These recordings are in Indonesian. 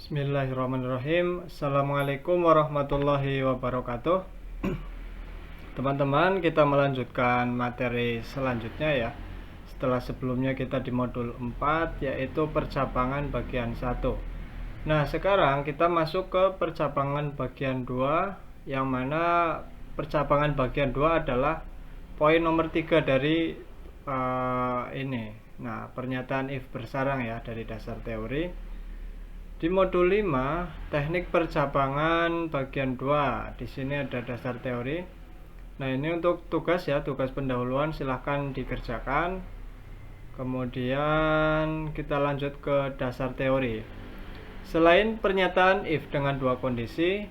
Bismillahirrahmanirrahim. Assalamualaikum warahmatullahi wabarakatuh. Teman-teman, kita melanjutkan materi selanjutnya ya. Setelah sebelumnya kita di modul 4, yaitu percabangan bagian 1. Nah, sekarang kita masuk ke percabangan bagian 2, yang mana percabangan bagian 2 adalah poin nomor 3 dari ini. Nah, pernyataan if bersarang ya, dari dasar teori. Di modul 5, teknik percabangan bagian 2. Di sini ada dasar teori. Nah, ini untuk tugas ya, tugas pendahuluan silahkan dikerjakan. Kemudian kita lanjut ke dasar teori. Selain pernyataan if dengan dua kondisi,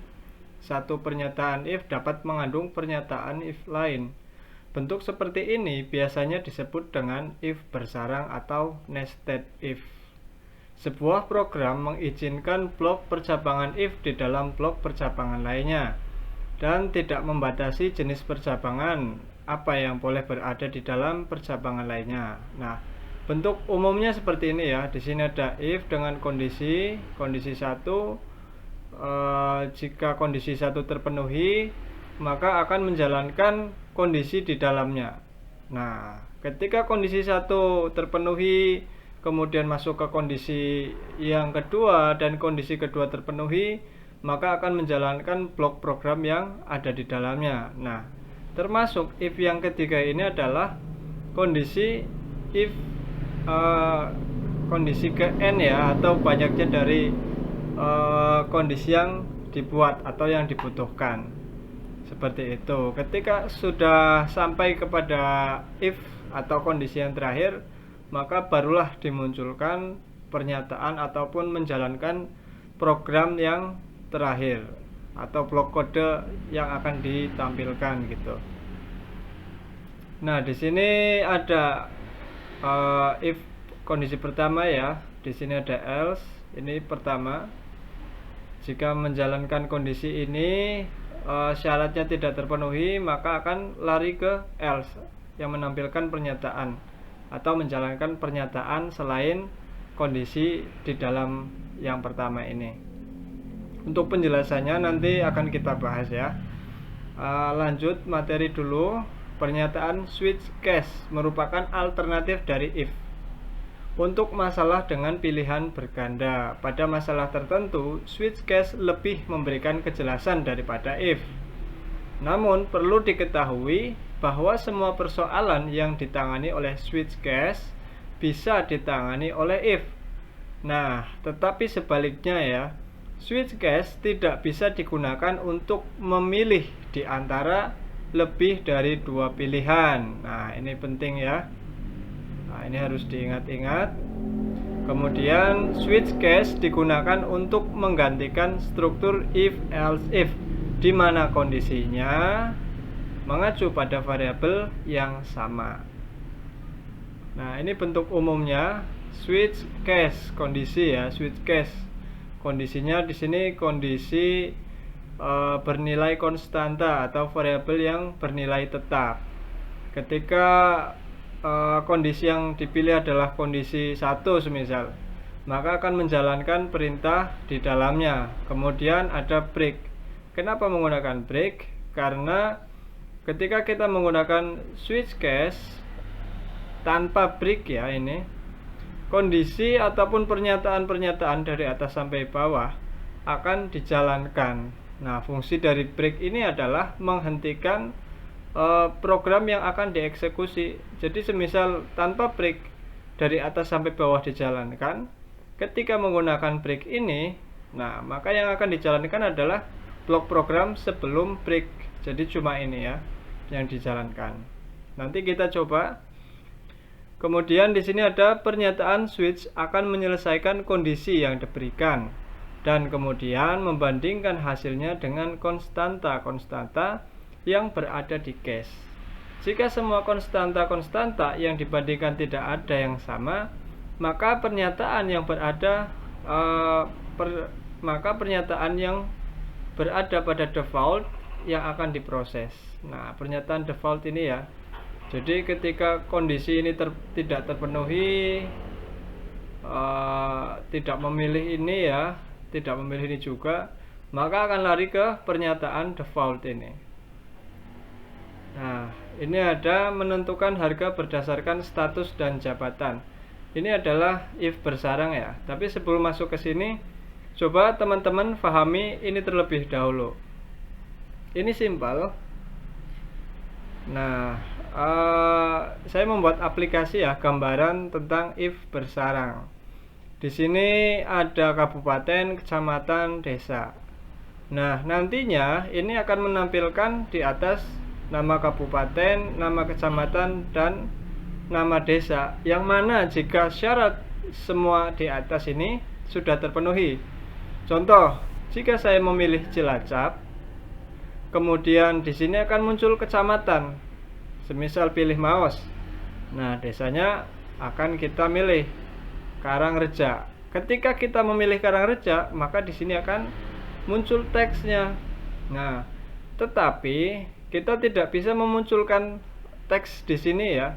satu pernyataan if dapat mengandung pernyataan if lain. Bentuk seperti ini biasanya disebut dengan if bersarang atau nested if. Sebuah program mengizinkan blok percabangan if di dalam blok percabangan lainnya dan tidak membatasi jenis percabangan apa yang boleh berada di dalam percabangan lainnya. Nah, bentuk umumnya seperti ini ya. Di sini ada if dengan kondisi 1. Jika kondisi 1 terpenuhi, maka akan menjalankan kondisi di dalamnya. Nah, ketika kondisi 1 terpenuhi, kemudian masuk ke kondisi yang kedua dan kondisi kedua terpenuhi, maka akan menjalankan blok program yang ada di dalamnya. Nah, termasuk if yang ketiga ini adalah kondisi if kondisi ke n ya, atau banyaknya dari kondisi yang dibuat atau yang dibutuhkan. Seperti itu. Ketika sudah sampai kepada if atau kondisi yang terakhir, maka barulah dimunculkan pernyataan ataupun menjalankan program yang terakhir atau blok kode yang akan ditampilkan gitu. Nah, di sini ada if kondisi pertama ya. Di sini ada else. Ini pertama. Jika menjalankan kondisi ini syaratnya tidak terpenuhi, maka akan lari ke else yang menampilkan pernyataan atau menjalankan pernyataan selain kondisi di dalam yang pertama ini. Untuk penjelasannya nanti akan kita bahas ya. Lanjut materi dulu. Pernyataan switch case merupakan alternatif dari if untuk masalah dengan pilihan berganda. Pada masalah tertentu, switch case lebih memberikan kejelasan daripada if. Namun perlu diketahui bahwa semua persoalan yang ditangani oleh switch case bisa ditangani oleh if. Nah, tetapi sebaliknya ya, switch case tidak bisa digunakan untuk memilih di antara lebih dari dua pilihan. Nah, ini penting ya. Nah, ini harus diingat-ingat. Kemudian switch case digunakan untuk menggantikan struktur if else if, di mana kondisinya mengacu pada variabel yang sama. Nah, ini bentuk umumnya switch case kondisi ya, switch case. Kondisinya di sini kondisi bernilai konstanta atau variabel yang bernilai tetap. Ketika kondisi yang dipilih adalah kondisi 1 semisal, maka akan menjalankan perintah di dalamnya. Kemudian ada break. Kenapa menggunakan break? Karena ketika kita menggunakan switch case tanpa break ya, ini kondisi ataupun pernyataan-pernyataan dari atas sampai bawah akan dijalankan. Nah, fungsi dari break ini adalah menghentikan program yang akan dieksekusi. Jadi semisal tanpa break dari atas sampai bawah dijalankan, ketika menggunakan break ini, nah maka yang akan dijalankan adalah blok program sebelum break. Jadi cuma ini ya yang dijalankan. Nanti kita coba. Kemudian di sini ada pernyataan switch akan menyelesaikan kondisi yang diberikan dan kemudian membandingkan hasilnya dengan konstanta-konstanta yang berada di case. Jika semua konstanta-konstanta yang dibandingkan tidak ada yang sama, maka pernyataan yang berada pada default yang akan diproses. Nah, pernyataan default ini ya. Jadi ketika kondisi ini tidak terpenuhi, tidak memilih ini ya, tidak memilih ini juga, maka akan lari ke pernyataan default ini. Nah, ini ada menentukan harga berdasarkan status dan jabatan. Ini adalah if bersarang ya. Tapi sebelum masuk ke sini, coba teman-teman pahami ini terlebih dahulu. Ini simpel. Nah, saya membuat aplikasi ya, gambaran tentang if bersarang. Di sini ada kabupaten, kecamatan, desa. Nah, nantinya ini akan menampilkan di atas nama kabupaten, nama kecamatan, dan nama desa. Yang mana jika syarat semua di atas ini sudah terpenuhi. Contoh, jika saya memilih Cilacap, kemudian di sini akan muncul kecamatan. Semisal pilih Maos. Nah, desanya akan kita milih Karangreja. Ketika kita memilih Karangreja, maka di sini akan muncul teksnya. Nah, tetapi kita tidak bisa memunculkan teks di sini ya,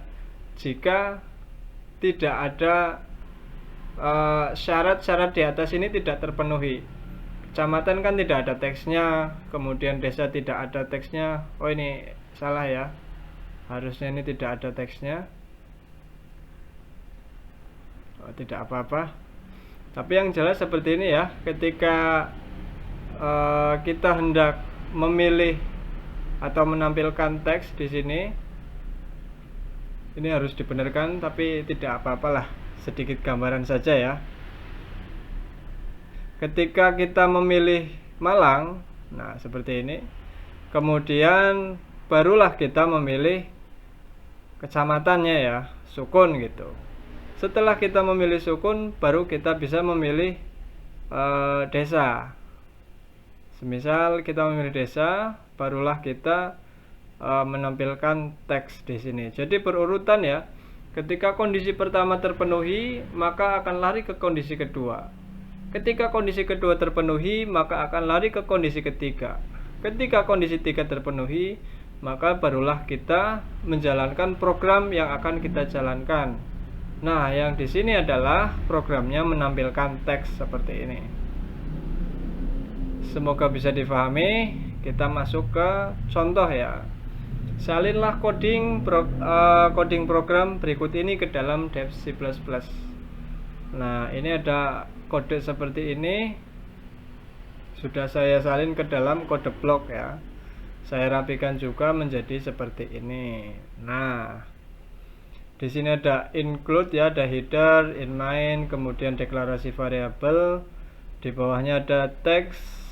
jika tidak ada syarat-syarat di atas ini tidak terpenuhi. Kecamatan kan tidak ada teksnya, kemudian desa tidak ada teksnya. Oh, ini salah ya, harusnya ini tidak ada teksnya. Oh, tidak apa-apa. Tapi yang jelas seperti ini ya, ketika kita hendak memilih atau menampilkan teks di sini, ini harus dibenarkan, tapi tidak apa-apalah, sedikit gambaran saja ya. Ketika kita memilih Malang, nah seperti ini, kemudian barulah kita memilih kecamatannya ya, Sukun gitu. Setelah kita memilih Sukun, baru kita bisa memilih desa. Semisal kita memilih desa, barulah kita menampilkan teks di sini. Jadi berurutan ya. Ketika kondisi pertama terpenuhi, maka akan lari ke kondisi kedua. Ketika kondisi kedua terpenuhi, maka akan lari ke kondisi ketiga. Ketika kondisi tiga terpenuhi, maka barulah kita menjalankan program yang akan kita jalankan. Nah, yang di sini adalah programnya menampilkan teks seperti ini. Semoga bisa difahami. Kita masuk ke contoh ya. Salinlah coding program berikut ini ke dalam Dev C++. Nah, ini ada kode seperti ini. Sudah saya salin ke dalam kode blok ya. Saya rapikan juga menjadi seperti ini. Nah, di sini ada include ya, ada header, in main, kemudian deklarasi variabel. Di bawahnya ada teks.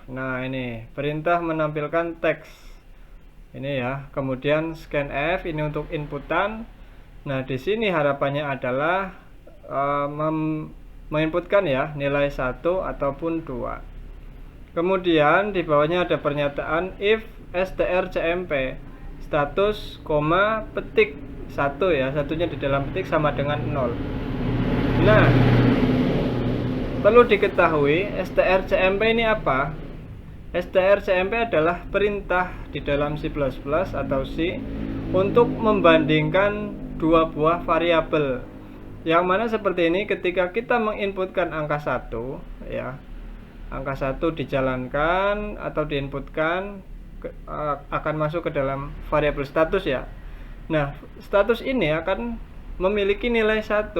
Nah ini perintah menampilkan teks. Ini ya. Kemudian scan F ini untuk inputan. Nah di sini harapannya adalah menginputkan ya nilai 1 ataupun 2. Kemudian di bawahnya ada pernyataan if strcmp status, petik 1 ya, satunya di dalam petik sama dengan 0. Nah, perlu diketahui strcmp ini apa? strcmp adalah perintah di dalam C++ atau C untuk membandingkan dua buah variabel. Yang mana seperti ini, ketika kita menginputkan angka 1 ya, angka 1 dijalankan atau diinputkan akan masuk ke dalam variabel status ya. Nah, status ini akan memiliki nilai 1.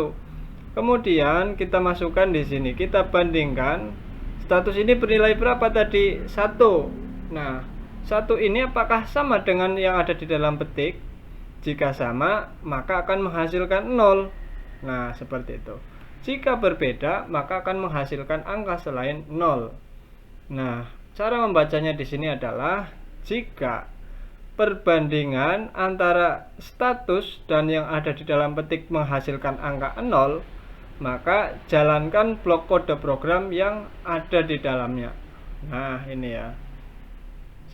Kemudian kita masukkan di sini, kita bandingkan status ini bernilai berapa tadi? 1. Nah, 1 ini apakah sama dengan yang ada di dalam petik? Jika sama, maka akan menghasilkan 0. Nah, seperti itu. Jika berbeda, maka akan menghasilkan angka selain 0. Nah, cara membacanya di sini adalah jika perbandingan antara status dan yang ada di dalam petik menghasilkan angka 0, maka jalankan blok kode program yang ada di dalamnya. Nah, ini ya.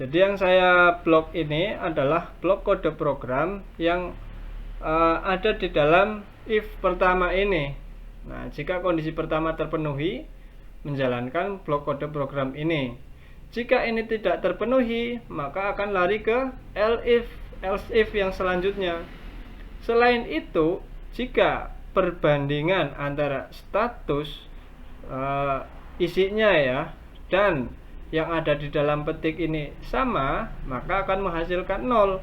Jadi yang saya blok ini adalah blok kode program yang ada di dalam if pertama ini. Nah, jika kondisi pertama terpenuhi, menjalankan blok kode program ini. Jika ini tidak terpenuhi, maka akan lari ke else if yang selanjutnya. Selain itu, jika perbandingan antara status isinya ya, dan yang ada di dalam petik ini sama, maka akan menghasilkan 0.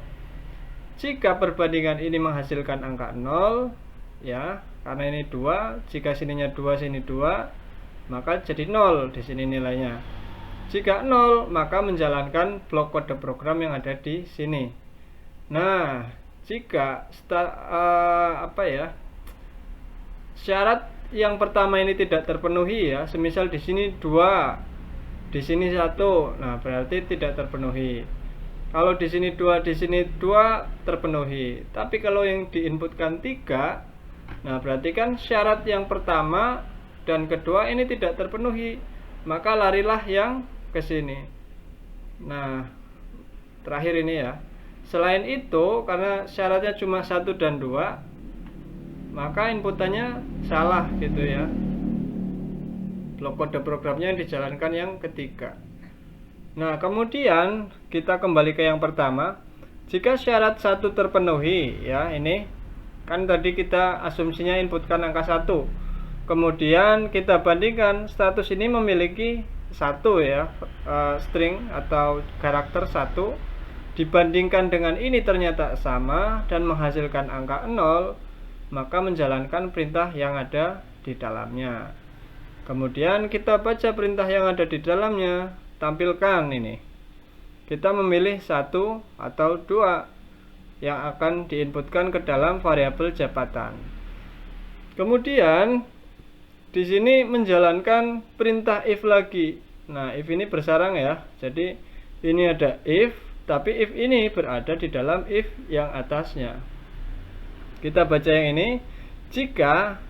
Jika perbandingan ini menghasilkan angka 0 ya, karena ini 2, jika sininya 2 sini 2, maka jadi 0 di sini nilainya. Jika 0, maka menjalankan blok kode program yang ada di sini. Nah, jika syarat yang pertama ini tidak terpenuhi ya, semisal di sini 2, di sini 1, nah berarti tidak terpenuhi. Kalau di sini 2, di sini 2 terpenuhi. Tapi kalau yang diinputkan 3, nah berarti kan syarat yang pertama dan kedua ini tidak terpenuhi, maka larilah yang ke sini. Nah, terakhir ini ya. Selain itu, karena syaratnya cuma 1 dan 2, maka inputannya salah gitu ya. Blok kode programnya yang dijalankan yang ketiga. Nah, kemudian kita kembali ke yang pertama. Jika syarat 1 terpenuhi ya, ini kan tadi kita asumsinya inputkan angka 1. Kemudian kita bandingkan status ini memiliki 1 ya, string atau karakter 1, dibandingkan dengan ini ternyata sama dan menghasilkan angka 0, maka menjalankan perintah yang ada di dalamnya. Kemudian kita baca perintah yang ada di dalamnya, tampilkan ini. Kita memilih 1 atau 2 yang akan diinputkan ke dalam variabel jabatan. Kemudian di sini menjalankan perintah if lagi. Nah, if ini bersarang ya. Jadi ini ada if, tapi if ini berada di dalam if yang atasnya. Kita baca yang ini. Jika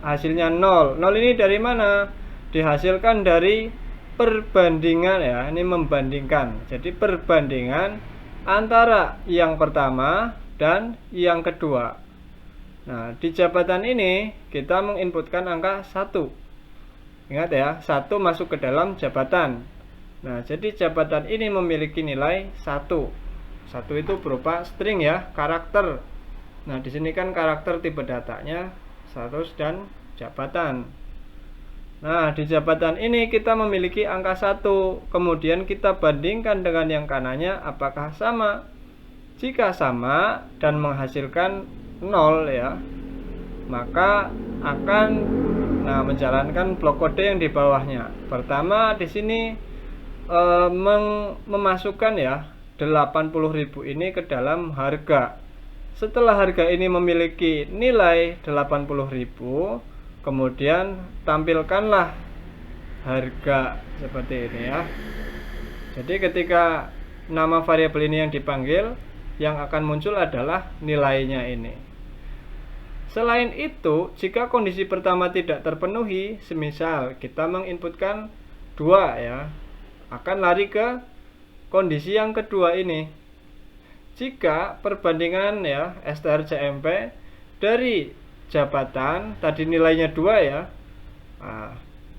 hasilnya 0. 0 ini dari mana? Dihasilkan dari perbandingan ya. Ini membandingkan. Jadi perbandingan antara yang pertama dan yang kedua. Nah, di jabatan ini kita menginputkan angka 1. Ingat ya, 1 masuk ke dalam jabatan. Nah, jadi jabatan ini memiliki nilai 1. 1 itu berupa string ya, karakter. Nah, di sini kan karakter tipe datanya status dan jabatan. Nah, di jabatan ini kita memiliki angka 1. Kemudian kita bandingkan dengan yang kanannya apakah sama. Jika sama dan menghasilkan 0 ya, maka akan menjalankan blok kode yang di bawahnya. Pertama di sini memasukkan ya 80.000 ini ke dalam harga. Setelah harga ini memiliki nilai 80.000, kemudian tampilkanlah harga seperti ini ya. Jadi ketika nama variabel ini yang dipanggil, yang akan muncul adalah nilainya ini. Selain itu, jika kondisi pertama tidak terpenuhi, semisal kita menginputkan 2 ya, akan lari ke kondisi yang kedua ini. Jika perbandingan ya strcmp dari jabatan tadi nilainya 2 ya,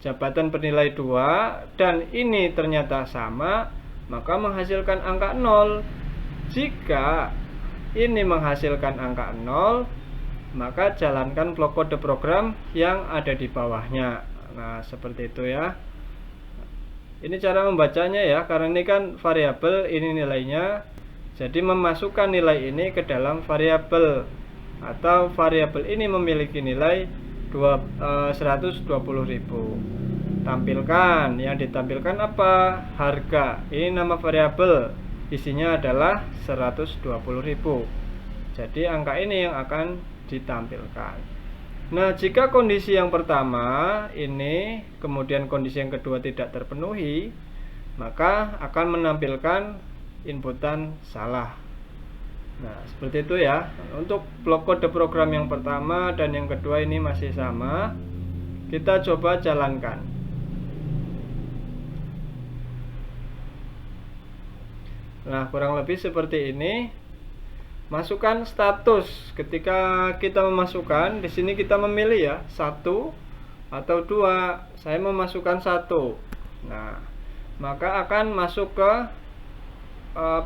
jabatan bernilai 2 dan ini ternyata sama, maka menghasilkan angka 0. Jika ini menghasilkan angka 0, maka jalankan blok kode program yang ada di bawahnya. Nah, seperti itu ya. Ini cara membacanya ya, karena ini kan variabel, ini nilainya. Jadi memasukkan nilai ini ke dalam variabel, atau variabel ini memiliki nilai 120.000. Tampilkan, yang ditampilkan apa? Harga. Ini nama variabel, isinya adalah 120.000. Jadi angka ini yang akan ditampilkan. Nah, jika kondisi yang pertama ini, kemudian kondisi yang kedua tidak terpenuhi, maka akan menampilkan inputan salah. Nah, seperti itu ya. Untuk blok kode program yang pertama dan yang kedua ini masih sama. Kita coba jalankan. Nah, kurang lebih seperti ini. Masukkan status. Ketika kita memasukkan, di sini kita memilih ya, 1 atau 2. Saya memasukkan 1. Nah, maka akan masuk ke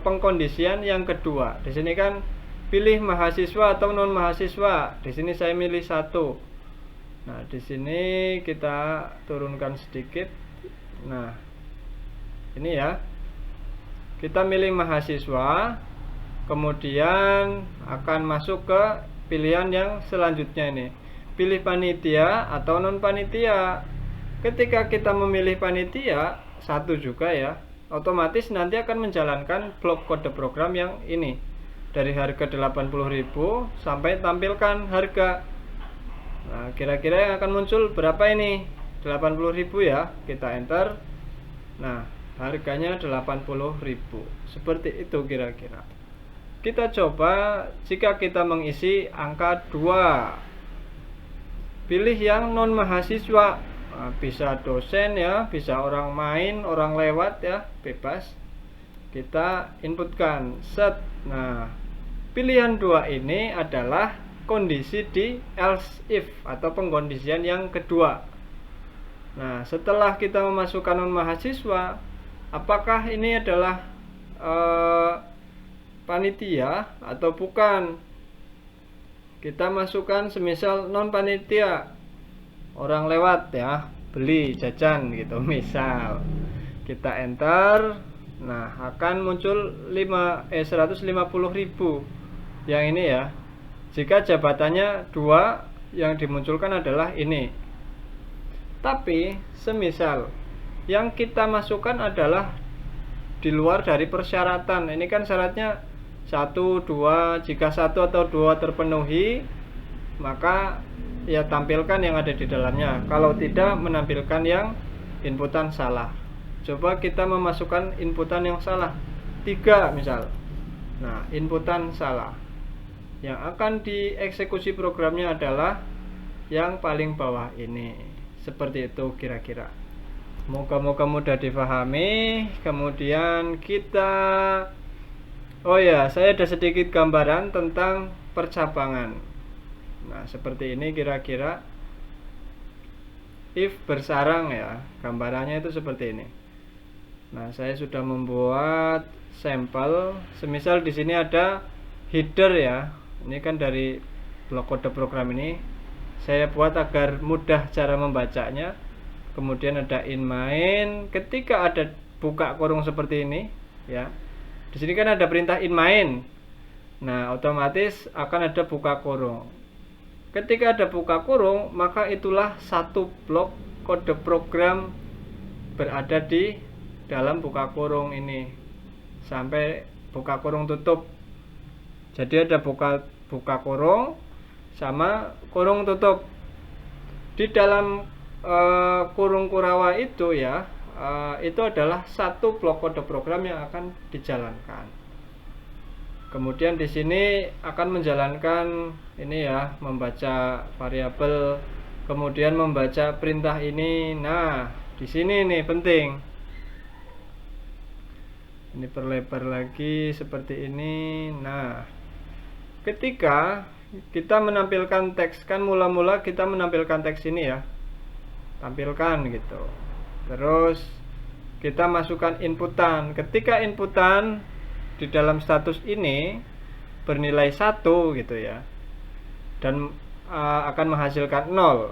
pengkondisian yang kedua. Di sini kan pilih mahasiswa atau non mahasiswa. Di sini saya milih 1. Nah, di sini kita turunkan sedikit. Nah, ini ya. Kita milih mahasiswa, kemudian akan masuk ke pilihan yang selanjutnya ini. Pilih panitia atau non panitia. Ketika kita memilih panitia, satu juga ya, otomatis nanti akan menjalankan blok kode program yang ini. Dari harga 80.000 sampai tampilkan harga. Nah, kira-kira yang akan muncul berapa ini? 80.000 ya. Kita enter. Nah, harganya 80.000. Seperti itu kira-kira. Kita coba jika kita mengisi angka 2. Pilih yang non mahasiswa. Nah, bisa dosen ya, bisa orang main, orang lewat ya, bebas. Kita inputkan set. Nah, pilihan 2 ini adalah kondisi di else if atau pengkondisian yang kedua. Nah, setelah kita memasukkan non mahasiswa, apakah ini adalah panitia atau bukan? Kita masukkan semisal non panitia, orang lewat ya, beli jajan gitu misal. Kita enter. Nah, akan muncul 150.000 yang ini ya. Jika jabatannya 2, yang dimunculkan adalah ini. Tapi semisal yang kita masukkan adalah di luar dari persyaratan. Ini kan syaratnya 1, 2, jika 1 atau 2 terpenuhi, maka ya tampilkan yang ada di dalamnya. Kalau tidak, menampilkan yang inputan salah. Coba kita memasukkan inputan yang salah, 3 misal. Nah, inputan salah. Yang akan dieksekusi programnya adalah yang paling bawah ini. Seperti itu kira-kira. Moga-moga mudah difahami. Kemudian kita, oh ya, saya ada sedikit gambaran tentang percabangan. Nah, seperti ini kira-kira if bersarang ya. Gambarannya itu seperti ini. Nah, saya sudah membuat sampel. Semisal di sini ada header ya. Ini kan dari blok kode program ini. Saya buat agar mudah cara membacanya. Kemudian ada in main. Ketika ada buka kurung seperti ini ya. Di sini kan ada perintah in main. Nah, otomatis akan ada buka kurung. Ketika ada buka kurung, maka itulah satu blok kode program berada di dalam buka kurung ini sampai buka kurung tutup. Jadi ada buka kurung sama kurung tutup. Di dalam kurung kurawa itu ya, itu adalah satu blok kode program yang akan dijalankan. Kemudian di sini akan menjalankan ini ya, membaca variabel, kemudian membaca perintah ini. Nah, di sini nih penting. Ini perlebar lagi seperti ini. Nah, ketika kita menampilkan teks, kan mula-mula kita menampilkan teks ini ya, tampilkan gitu. Terus kita masukkan inputan. Ketika inputan di dalam status ini bernilai 1 gitu ya, dan akan menghasilkan 0.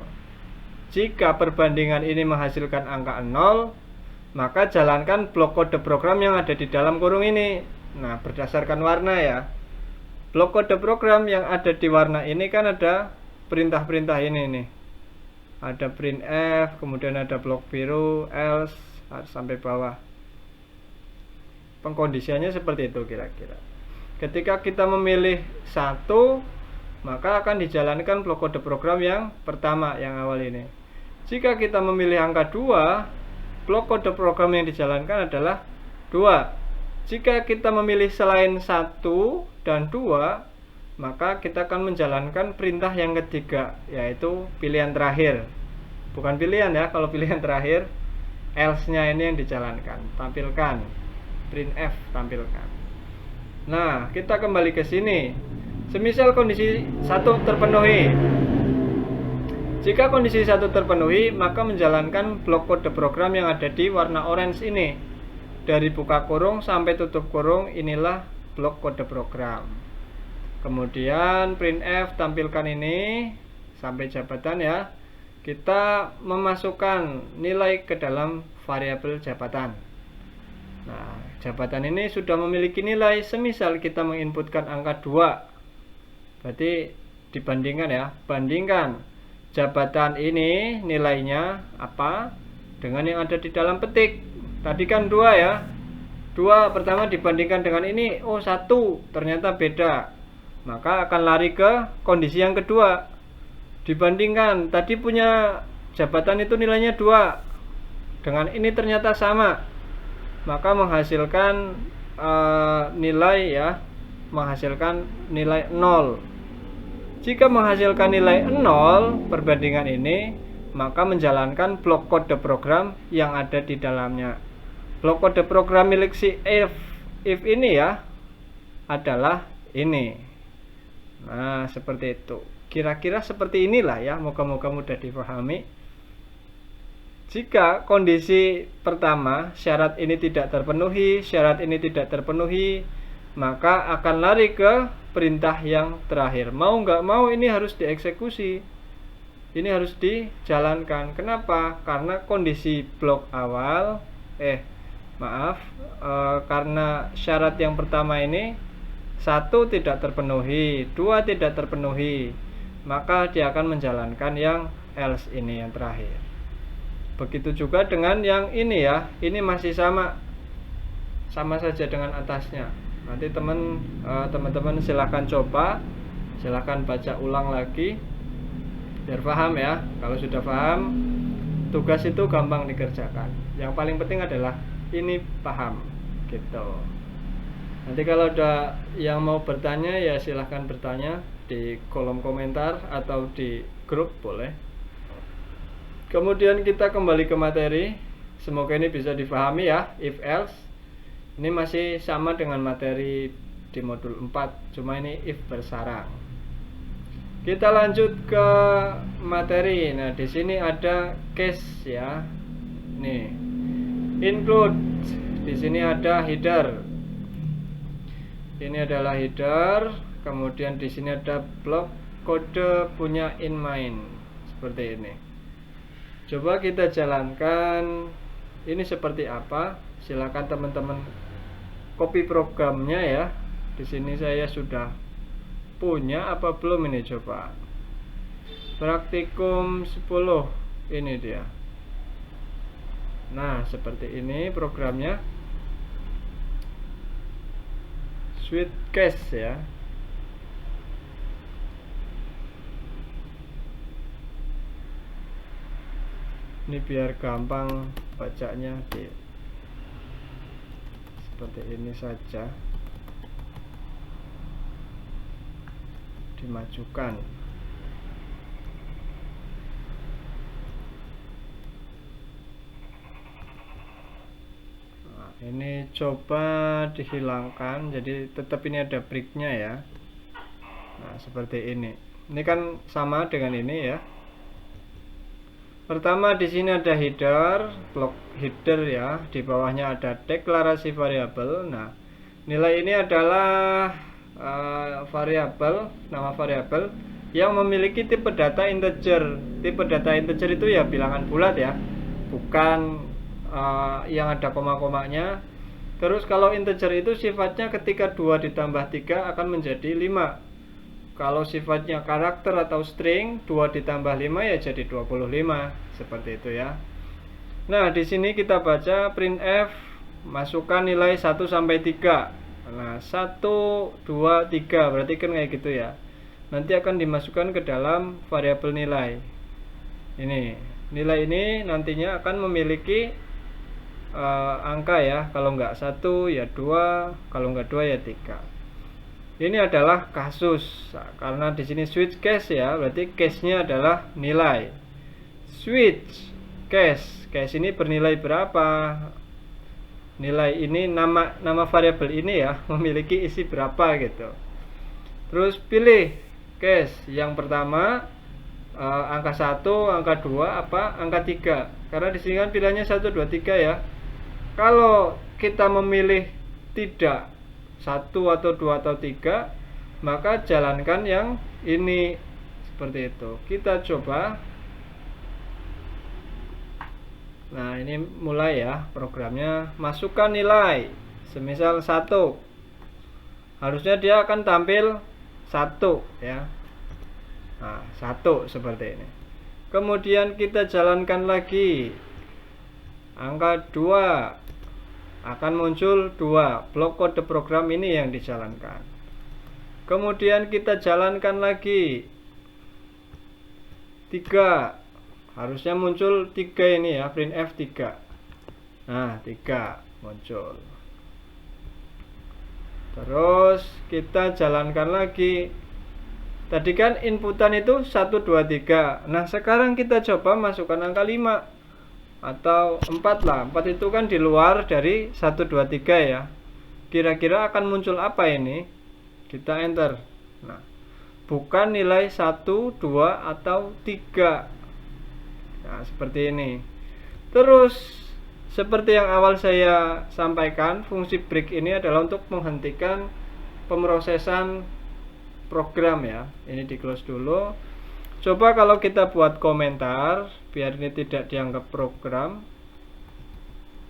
Jika perbandingan ini menghasilkan angka 0, maka jalankan blok kode program yang ada di dalam kurung ini. Nah, berdasarkan warna ya. Blok kode program yang ada di warna ini kan ada perintah-perintah ini nih. Ada printf, kemudian ada blok biru, else, sampai bawah. Pengkondisiannya seperti itu kira-kira. Ketika kita memilih 1, maka akan dijalankan blok kode program yang pertama, yang awal ini. Jika kita memilih angka 2, blok kode program yang dijalankan adalah 2. Jika kita memilih selain 1 dan 2, maka kita akan menjalankan perintah yang ketiga, yaitu pilihan terakhir. Bukan pilihan ya, kalau pilihan terakhir else-nya ini yang dijalankan. Tampilkan printf, tampilkan. Nah, kita kembali ke sini. Semisal kondisi 1 terpenuhi. Jika kondisi 1 terpenuhi, maka menjalankan blok kode program yang ada di warna orange ini. Dari buka kurung sampai tutup kurung, inilah blok kode program. Kemudian printf, tampilkan ini sampai jabatan ya. kita memasukkan nilai ke dalam variabel jabatan. Nah, jabatan ini sudah memiliki nilai, semisal kita menginputkan angka 2. Berarti dibandingkan ya, bandingkan jabatan ini nilainya apa dengan yang ada di dalam petik. Tadi kan 2 ya. 2 pertama dibandingkan dengan ini, oh 1, ternyata beda. Maka akan lari ke kondisi yang kedua. Dibandingkan tadi punya jabatan itu nilainya 2, dengan ini ternyata sama, maka menghasilkan nilai ya, menghasilkan nilai 0. Jika menghasilkan nilai 0 perbandingan ini, maka menjalankan blok kode program yang ada di dalamnya. Blok kode program milik si if ini ya adalah ini. Nah, seperti itu. Kira-kira seperti inilah ya, moga-moga mudah dipahami. Jika kondisi pertama, syarat ini tidak terpenuhi, syarat ini tidak terpenuhi, maka akan lari ke perintah yang terakhir. Mau nggak mau ini harus dieksekusi. Ini harus dijalankan. Kenapa? Karena kondisi blok awal, karena syarat yang pertama ini 1 tidak terpenuhi, 2 tidak terpenuhi, maka dia akan menjalankan yang else ini yang terakhir. Begitu juga dengan yang ini ya, ini masih sama saja dengan atasnya. Nanti teman-teman silahkan coba, silahkan baca ulang lagi biar paham ya. Kalau sudah paham, tugas itu gampang dikerjakan. Yang paling penting adalah ini paham gitu. Nanti kalau ada yang mau bertanya ya silahkan bertanya di kolom komentar atau di grup boleh. Kemudian kita kembali ke materi. Semoga ini bisa dipahami ya, if else. Ini masih sama dengan materi di modul 4, cuma ini if bersarang. Kita lanjut ke materi. Nah, di sini ada case ya. Nih. Include. Di sini ada header. Ini adalah header, kemudian di sini ada blok kode punya in main seperti ini. Coba kita jalankan. Ini seperti apa? Silakan teman-teman copy programnya ya. Di sini saya sudah punya, apa belum ini coba. Praktikum 10 ini dia. Nah, seperti ini programnya. Switch case ya. Ini biar gampang bacanya seperti ini saja. Dimajukan. Ini coba dihilangkan, jadi tetap ini ada breaknya ya. Nah, seperti ini. Ini kan sama dengan ini ya. Pertama di sini ada header, blok header ya. Di bawahnya ada deklarasi variabel. Nah, nilai ini adalah variabel, nama variabel yang memiliki tipe data integer. Tipe data integer itu ya bilangan bulat ya, bukan yang ada koma-komanya. Terus kalau integer itu sifatnya ketika 2 ditambah 3 akan menjadi 5. Kalau sifatnya karakter atau string, 2 ditambah 5 ya jadi 25. Seperti itu ya. Nah, di sini kita baca printf, masukkan nilai 1 sampai 3. Nah, 1, 2, 3 berarti kan kayak gitu ya. Nanti akan dimasukkan ke dalam variabel nilai. Ini, nilai ini nantinya akan memiliki angka ya. Kalau enggak 1 ya 2, kalau enggak 2 ya 3. Ini adalah kasus. Nah, karena di sini switch case ya, berarti case-nya adalah nilai. Switch case. Case ini bernilai berapa? Nilai ini nama variabel ini ya, memiliki isi berapa gitu. Terus pilih case yang pertama, angka 1, angka 2, apa angka 3. Karena di sini kan pilihannya 1, 2, 3 ya. Kalau kita memilih tidak 1 atau 2 atau 3, maka jalankan yang ini seperti itu. Kita coba Nah, ini mulai ya programnya. Masukkan nilai. Semisal 1. Harusnya dia akan tampil 1 ya. Nah, 1 seperti ini. Kemudian kita jalankan lagi. Angka 2 akan muncul 2. Blok kode program ini yang dijalankan. Kemudian kita jalankan lagi 3. Harusnya muncul 3 ini ya, printf 3. Nah, 3 muncul. Terus kita jalankan lagi. Tadi kan inputan itu 1, 2, 3. Nah, sekarang kita coba masukkan angka 5 atau 4 lah. 4 itu kan di luar dari 1, 2, 3 ya. Kira-kira akan muncul apa ini? Kita enter. Nah, bukan nilai 1, 2, atau 3. Nah, seperti ini. Terus seperti yang awal saya sampaikan, fungsi break ini adalah untuk menghentikan pemrosesan program ya. Ini di close dulu. Coba kalau kita buat komentar biar ini tidak dianggap program.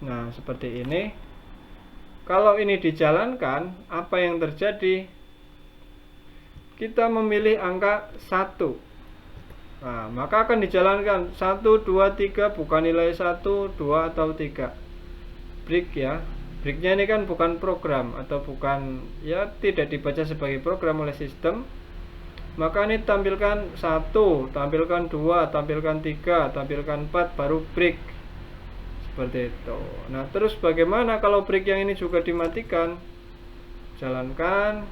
Nah, seperti ini. Kalau ini dijalankan, apa yang terjadi? Kita memilih angka 1. Nah, maka akan dijalankan 1, 2, 3, bukan nilai 1, 2, atau 3. Break ya. Breaknya ini kan bukan program atau bukan, ya tidak dibaca sebagai program oleh sistem. Maka ini tampilkan 1, tampilkan 2, tampilkan 3, tampilkan 4, baru break. Seperti itu. Nah, terus bagaimana kalau break yang ini juga dimatikan? Jalankan.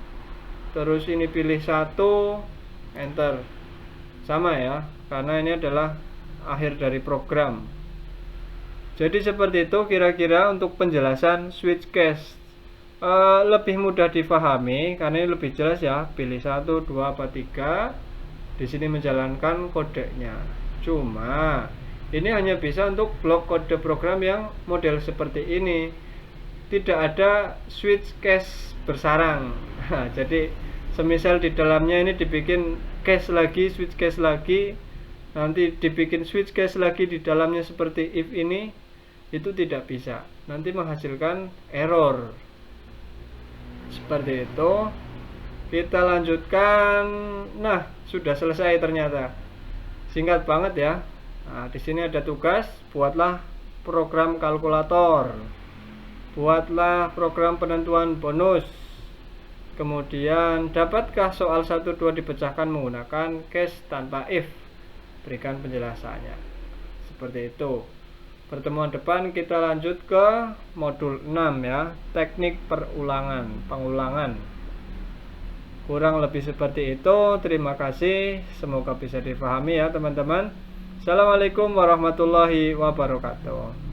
Terus ini pilih 1, enter. Sama ya, karena ini adalah akhir dari program. Jadi seperti itu kira-kira untuk penjelasan switch case. Lebih mudah difahami karena ini lebih jelas ya. Pilih 1, 2, apa 3. Di sini menjalankan kodenya. Cuma ini hanya bisa untuk blok kode program yang model seperti ini. Tidak ada switch case bersarang. Nah, jadi semisal di dalamnya ini dibikin case lagi, switch case lagi, nanti dibikin switch case lagi di dalamnya seperti if ini, itu tidak bisa. Nanti menghasilkan error. Seperti itu. Kita lanjutkan. Nah, sudah selesai ternyata. Singkat banget ya. Nah, di sini ada tugas, buatlah program kalkulator. Buatlah program penentuan bonus. Kemudian, dapatkah soal 1, 2 dipecahkan menggunakan case tanpa if? Berikan penjelasannya. Seperti itu. Pertemuan depan kita lanjut ke modul 6 ya, teknik pengulangan. Kurang lebih seperti itu. Terima kasih. Semoga bisa difahami ya teman-teman. Assalamualaikum warahmatullahi wabarakatuh.